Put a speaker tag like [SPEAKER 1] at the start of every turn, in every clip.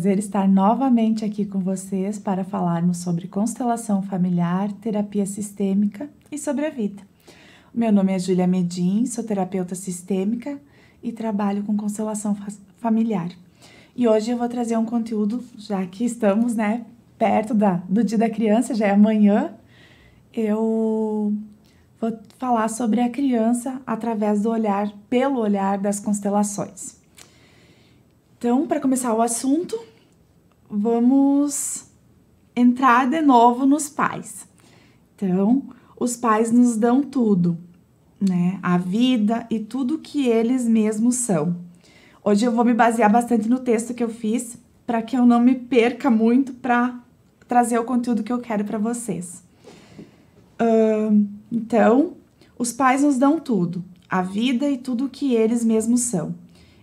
[SPEAKER 1] prazer estar novamente aqui com vocês para falarmos sobre constelação familiar, terapia sistêmica e sobre a vida. Meu nome é Júlia Medin, sou terapeuta sistêmica e trabalho com constelação familiar. E hoje eu vou trazer um conteúdo, já que estamos, perto do Dia da Criança, já é amanhã, eu vou falar sobre a criança através do olhar, pelo olhar das constelações. Então, para começar o assunto, vamos entrar de novo nos pais. Então, os pais nos dão tudo, a vida e tudo que eles mesmos são. Hoje eu vou me basear bastante no texto que eu fiz, para que eu não me perca muito para trazer o conteúdo que eu quero para vocês. Então, os pais nos dão tudo, a vida e tudo que eles mesmos são.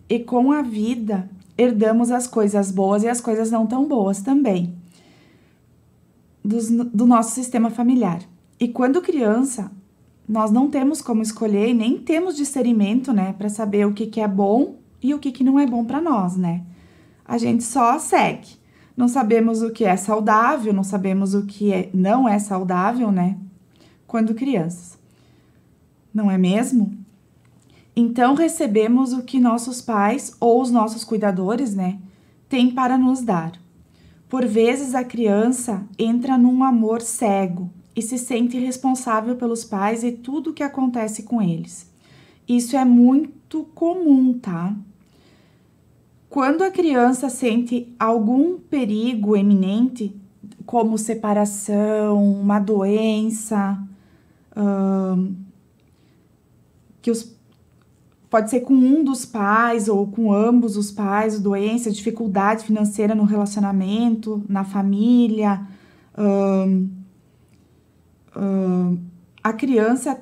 [SPEAKER 1] E com a vida, herdamos as coisas boas e as coisas não tão boas também, do nosso sistema familiar. E quando criança, nós não temos como escolher e nem temos discernimento, para saber o que é bom e o que não é bom para nós, A gente só segue. Não sabemos o que é saudável, não sabemos o que não é saudável, Quando crianças. Não é mesmo? Então, recebemos o que nossos pais ou os nossos cuidadores, têm para nos dar. Por vezes, a criança entra num amor cego e se sente responsável pelos pais e tudo o que acontece com eles. Isso é muito comum, tá? Quando a criança sente algum perigo eminente, como separação, uma doença, pode ser com um dos pais ou com ambos os pais, doença, dificuldade financeira no relacionamento, na família. A criança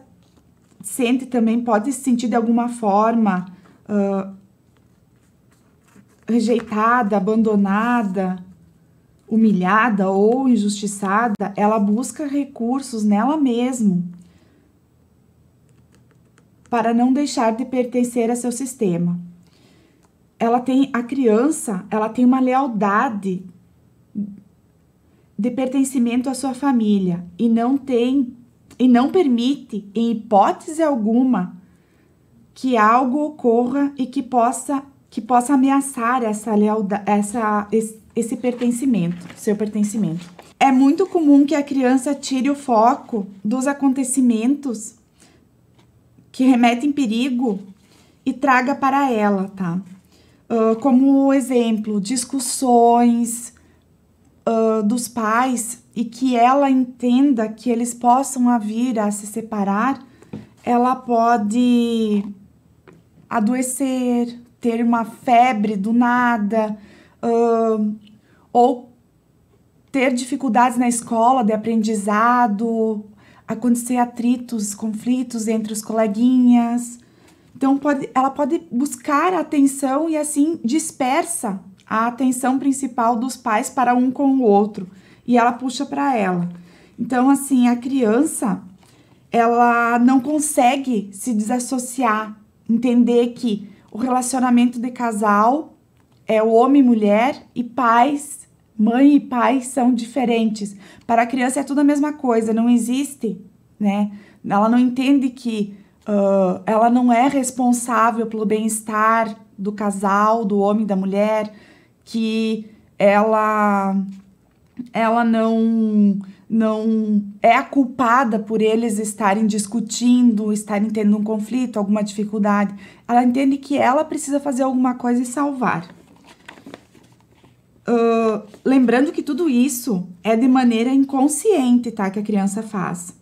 [SPEAKER 1] pode se sentir de alguma forma rejeitada, abandonada, humilhada ou injustiçada. Ela busca recursos nela mesma para não deixar de pertencer a seu sistema. A criança tem uma lealdade de pertencimento à sua família e não permite, em hipótese alguma, que algo ocorra e que possa ameaçar essa lealdade, esse pertencimento, seu pertencimento. É muito comum que a criança tire o foco dos acontecimentos que remetem perigo e traga para ela, tá? Como exemplo, discussões dos pais e que ela entenda que eles possam vir a se separar, ela pode adoecer, ter uma febre do nada, ou ter dificuldades na escola de aprendizado, acontecer atritos, conflitos entre os coleguinhas. Então, ela pode buscar a atenção e assim dispersa a atenção principal dos pais para um com o outro. E ela puxa para ela. Então, assim, a criança, ela não consegue se desassociar, entender que o relacionamento de casal é o homem e mulher e pais, mãe e pai são diferentes. Para a criança é tudo a mesma coisa, não existe, Ela não entende que ela não é responsável pelo bem-estar do casal, do homem e da mulher, que ela não é a culpada por eles estarem discutindo, estarem tendo um conflito, alguma dificuldade. Ela entende que ela precisa fazer alguma coisa e salvar. Lembrando que tudo isso é de maneira inconsciente, tá? Que a criança faz.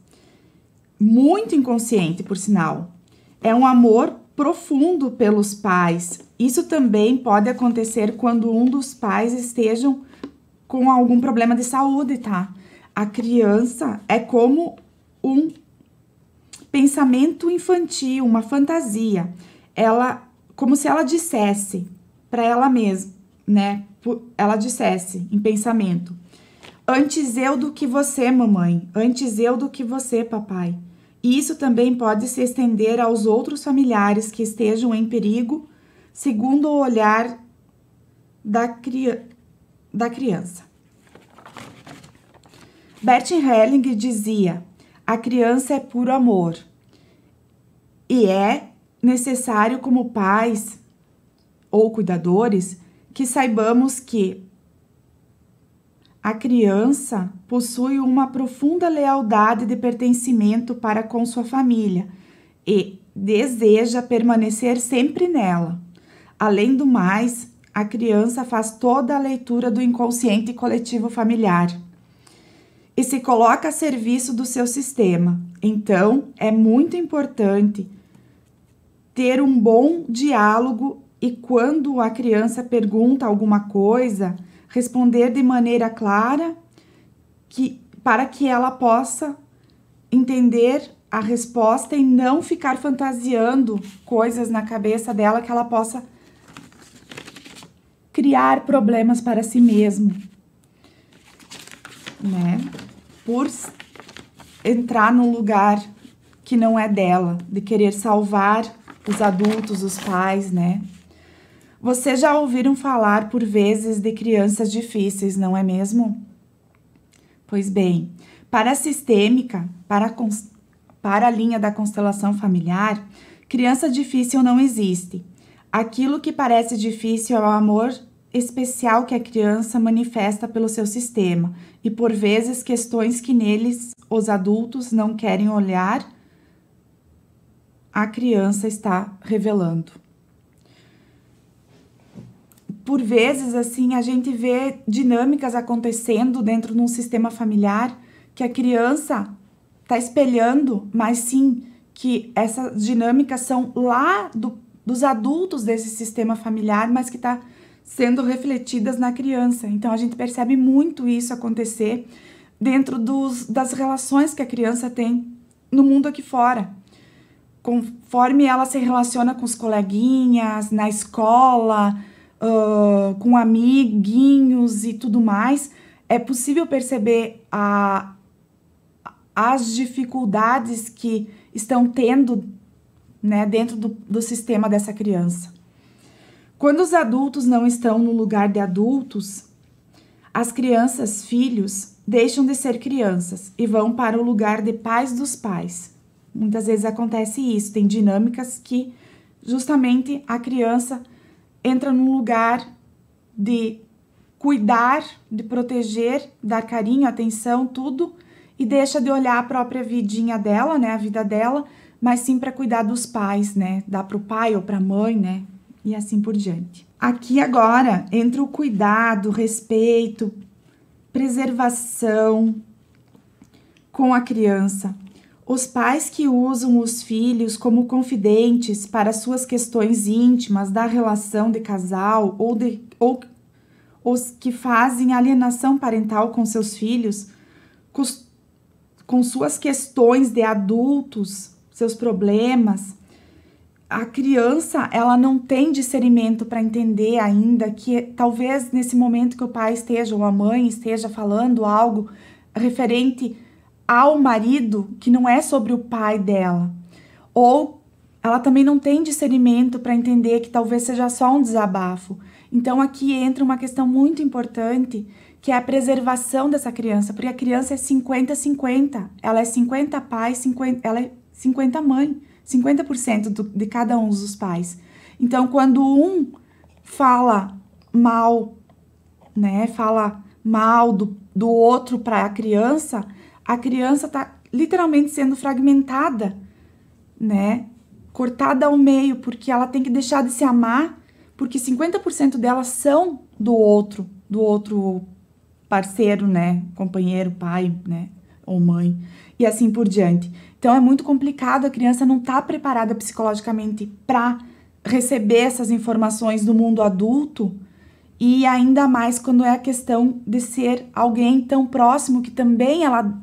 [SPEAKER 1] Muito inconsciente, por sinal. É um amor profundo pelos pais. Isso também pode acontecer quando um dos pais estejam com algum problema de saúde, tá? A criança é como um pensamento infantil, uma fantasia. Como se ela dissesse para ela mesma, Ela dissesse em pensamento: antes eu do que você, mamãe, antes eu do que você, papai. E isso também pode se estender aos outros familiares que estejam em perigo, segundo o olhar da criança. da criança. Bert Helling dizia: a criança é puro amor. E é necessário, como pais ou cuidadores, que saibamos que a criança possui uma profunda lealdade de pertencimento para com sua família e deseja permanecer sempre nela. Além do mais, a criança faz toda a leitura do inconsciente coletivo familiar e se coloca a serviço do seu sistema. Então, é muito importante ter um bom diálogo e, quando a criança pergunta alguma coisa, responder de maneira clara para que ela possa entender a resposta e não ficar fantasiando coisas na cabeça dela, que ela possa criar problemas para si mesmo, né? Por entrar num lugar que não é dela, de querer salvar os adultos, os pais, né? Vocês já ouviram falar por vezes de crianças difíceis, não é mesmo? Pois bem, para a sistêmica, para a linha da constelação familiar, criança difícil não existe. Aquilo que parece difícil é o amor especial que a criança manifesta pelo seu sistema e, por vezes, questões que neles os adultos não querem olhar, a criança está revelando. Por vezes, assim, a gente vê dinâmicas acontecendo dentro de um sistema familiar que a criança está espelhando, mas sim que essas dinâmicas são lá dos adultos desse sistema familiar, mas que está sendo refletidas na criança. Então, a gente percebe muito isso acontecer dentro das relações que a criança tem no mundo aqui fora. Conforme ela se relaciona com os coleguinhas, na escola, com amiguinhos e tudo mais, é possível perceber as dificuldades que estão tendo, né, dentro do sistema dessa criança. Quando os adultos não estão no lugar de adultos, as crianças, filhos, deixam de ser crianças e vão para o lugar de pais dos pais. Muitas vezes acontece isso, tem dinâmicas que justamente a criança entra num lugar de cuidar, de proteger, dar carinho, atenção, tudo, e deixa de olhar a própria vidinha dela, né, a vida dela, mas sim para cuidar dos pais, né, dar para o pai ou para a mãe, né, e assim por diante. Aqui agora entra o cuidado, respeito, preservação com a criança. Os pais que usam os filhos como confidentes para suas questões íntimas da relação de casal ou os que fazem alienação parental com seus filhos, com suas questões de adultos, seus problemas, a criança, ela não tem discernimento para entender ainda que talvez nesse momento que o pai esteja ou a mãe esteja falando algo referente ao marido que não é sobre o pai dela, ou ela também não tem discernimento para entender que talvez seja só um desabafo. Então aqui entra uma questão muito importante, que é a preservação dessa criança, porque a criança é 50-50, ela é 50 pai, ela é 50 mãe, 50% de cada um dos pais. Então quando um fala mal, né, fala mal do outro para a criança está literalmente sendo fragmentada, né? Cortada ao meio, porque ela tem que deixar de se amar, porque 50% delas são do outro parceiro, né? Companheiro, pai, né? Ou mãe, e assim por diante. Então, é muito complicado, a criança não está preparada psicologicamente para receber essas informações do mundo adulto, e ainda mais quando é a questão de ser alguém tão próximo que também ela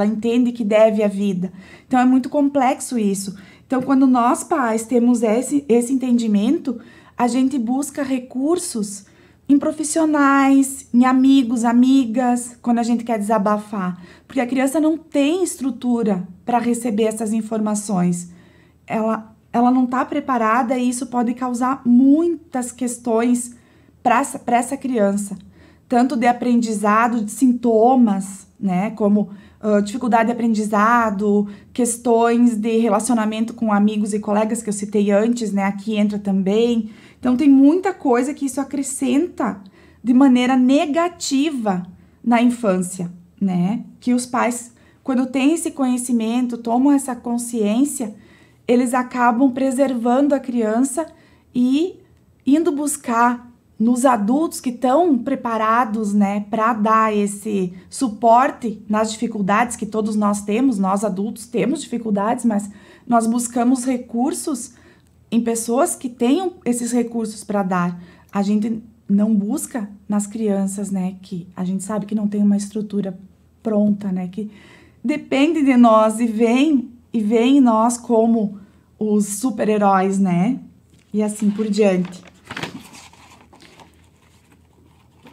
[SPEAKER 1] entende que deve a vida. Então, é muito complexo isso. Então, quando nós, pais, temos esse entendimento, a gente busca recursos em profissionais, em amigos, amigas, quando a gente quer desabafar. Porque a criança não tem estrutura para receber essas informações. Ela não está preparada e isso pode causar muitas questões para essa criança, tanto de aprendizado, de sintomas, né, como dificuldade de aprendizado, questões de relacionamento com amigos e colegas que eu citei antes, né, aqui entra também. Então tem muita coisa que isso acrescenta de maneira negativa na infância, né, que os pais, quando têm esse conhecimento, tomam essa consciência, eles acabam preservando a criança e indo buscar nos adultos que estão preparados, né, para dar esse suporte nas dificuldades que todos nós temos, nós adultos temos dificuldades, mas nós buscamos recursos em pessoas que tenham esses recursos para dar. A gente não busca nas crianças, né, que a gente sabe que não tem uma estrutura pronta, né, que depende de nós e vem em nós como os super-heróis, né, e assim por diante.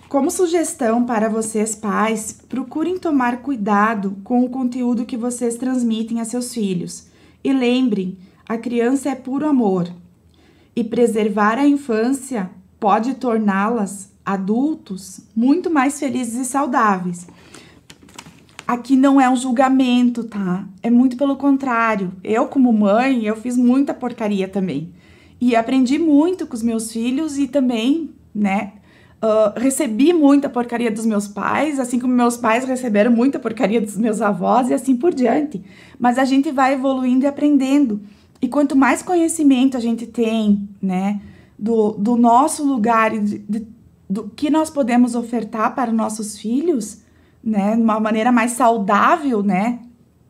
[SPEAKER 1] Como sugestão para vocês, pais, procurem tomar cuidado com o conteúdo que vocês transmitem a seus filhos. E lembrem, a criança é puro amor. E preservar a infância pode torná-las adultos muito mais felizes e saudáveis. Aqui não é um julgamento, tá? É muito pelo contrário. Eu, como mãe, eu fiz muita porcaria também. E aprendi muito com os meus filhos e também, né, recebi muita porcaria dos meus pais, assim como meus pais receberam muita porcaria dos meus avós e assim por diante. Mas a gente vai evoluindo e aprendendo. E quanto mais conhecimento a gente tem, né, do nosso lugar e do que nós podemos ofertar para nossos filhos, né, de uma maneira mais saudável, né?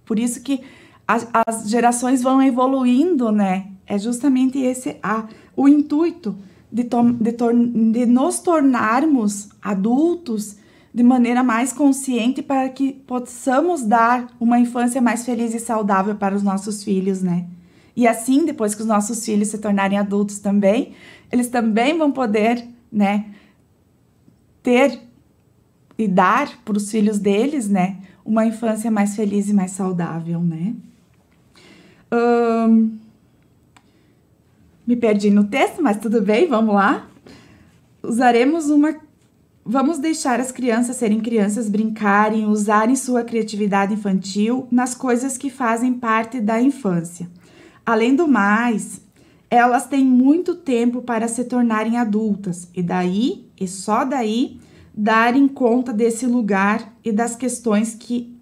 [SPEAKER 1] Por isso que as gerações vão evoluindo, né? É justamente esse o intuito de nos tornarmos adultos de maneira mais consciente para que possamos dar uma infância mais feliz e saudável para os nossos filhos, né? E assim, depois que os nossos filhos se tornarem adultos também, eles também vão poder, né, ter e dar para os filhos deles, né, uma infância mais feliz e mais saudável, né? Me perdi no texto, mas tudo bem, vamos lá. Vamos deixar as crianças serem crianças, brincarem, usarem sua criatividade infantil nas coisas que fazem parte da infância. Além do mais, elas têm muito tempo para se tornarem adultas e daí, e só daí, darem conta desse lugar e das questões que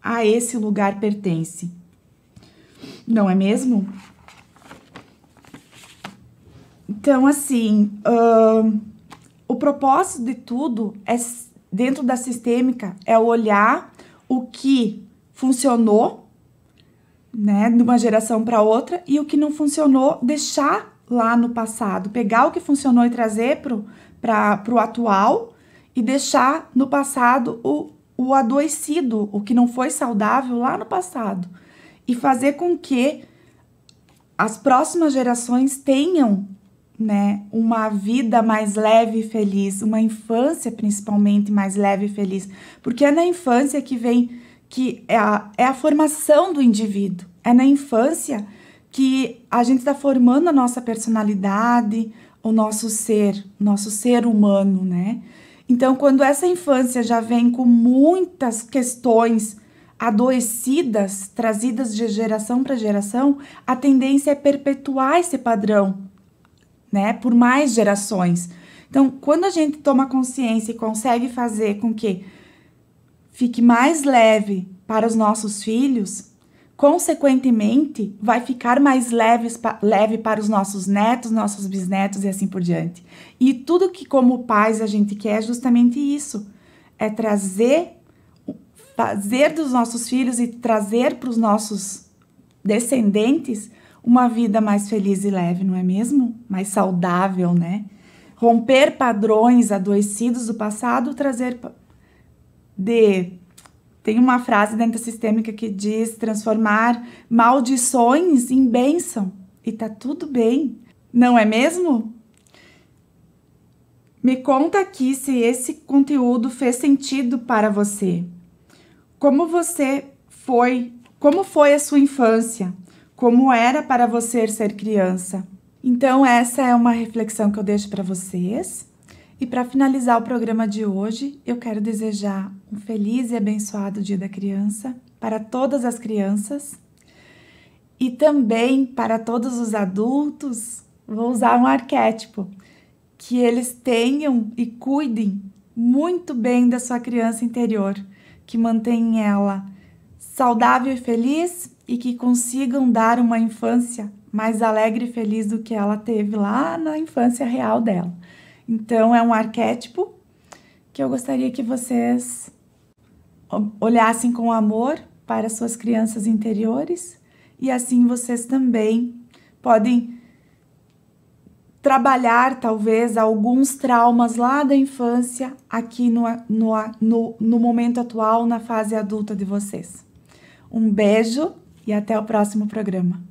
[SPEAKER 1] a esse lugar pertencem. Não é mesmo? Então, assim, o propósito de tudo dentro da sistêmica é olhar o que funcionou, né, de uma geração para outra, e o que não funcionou, deixar lá no passado, pegar o que funcionou e trazer para o atual e deixar no passado o adoecido, o que não foi saudável lá no passado, e fazer com que as próximas gerações tenham, né, uma vida mais leve e feliz, uma infância principalmente mais leve e feliz, porque é na infância que é a formação do indivíduo, é na infância que a gente está formando a nossa personalidade, o nosso ser humano, né? Então, quando essa infância já vem com muitas questões adoecidas, trazidas de geração para geração, a tendência é perpetuar esse padrão, né, por mais gerações. Então, quando a gente toma consciência e consegue fazer com que fique mais leve para os nossos filhos, consequentemente, vai ficar mais leve para os nossos netos, nossos bisnetos e assim por diante. E tudo que, como pais, a gente quer é justamente isso, é fazer dos nossos filhos e trazer para os nossos descendentes uma vida mais feliz e leve, não é mesmo? Mais saudável, né? Romper padrões adoecidos do passado, Tem uma frase dentro da sistêmica que diz transformar maldições em bênção. E tá tudo bem, não é mesmo? Me conta aqui se esse conteúdo fez sentido para você. Como foi a sua infância? Como era para você ser criança? Então, essa é uma reflexão que eu deixo para vocês. E para finalizar o programa de hoje, eu quero desejar um feliz e abençoado Dia da Criança para todas as crianças e também para todos os adultos. Vou usar um arquétipo, que eles tenham e cuidem muito bem da sua criança interior, que mantenham ela saudável e feliz e que consigam dar uma infância mais alegre e feliz do que ela teve lá na infância real dela. Então, é um arquétipo que eu gostaria que vocês olhassem com amor para suas crianças interiores e assim vocês também podem trabalhar, talvez, alguns traumas lá da infância aqui no momento atual, na fase adulta de vocês. Um beijo e até o próximo programa.